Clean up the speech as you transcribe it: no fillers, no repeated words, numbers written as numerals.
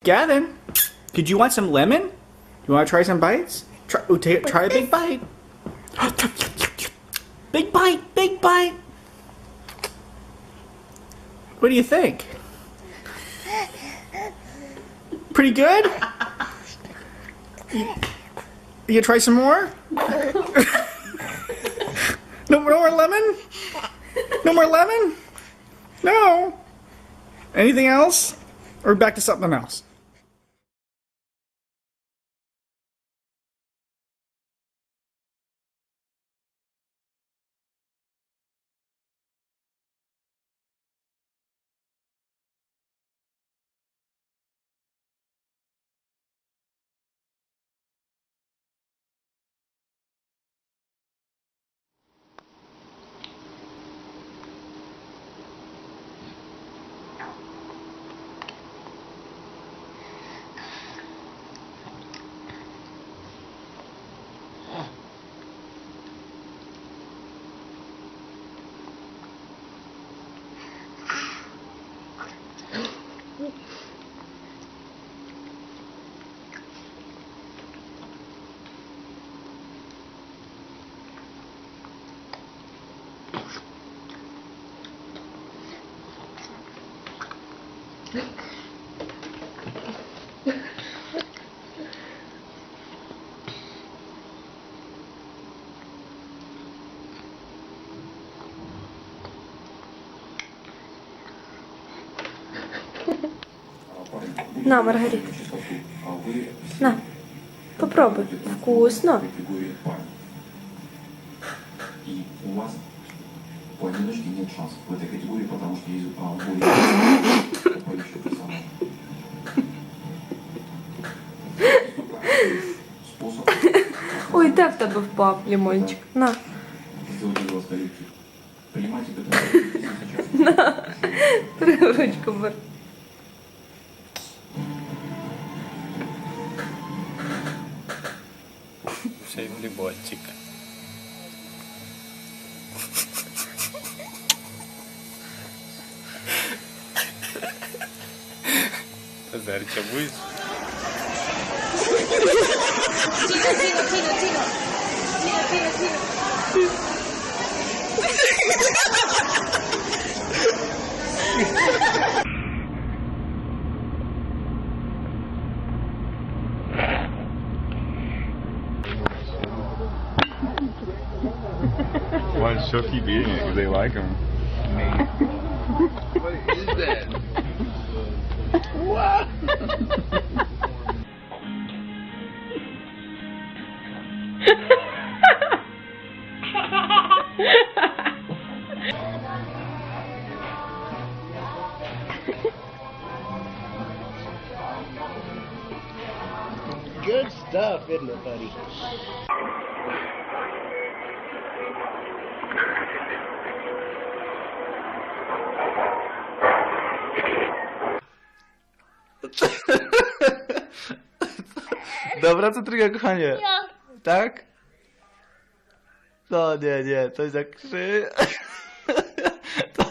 Gavin, did you want some lemon? You want to try some bites? Try a big bite. Big bite, big bite. What do you think? Pretty good? You try some more? No more lemon? No more lemon? No. Anything else? Or back to something else? На, Маргарита. На, попробуй. Вкусно. И у вас по одиночке нет шансов в этой категории, потому что есть более персонал. Способ. Ой, де в тебе впав лимончик? На. Сделать из вас коллектив. Принимайте это сейчас. На. Ручку бери. Цей бліботик. Зарча будеш? Why does Chuck keep eating it? Because they like him. What is that? What? Good stuff, isn't it, buddy? Dobra, co druga, kochanie? Tak? No nie, coś jak krzy... To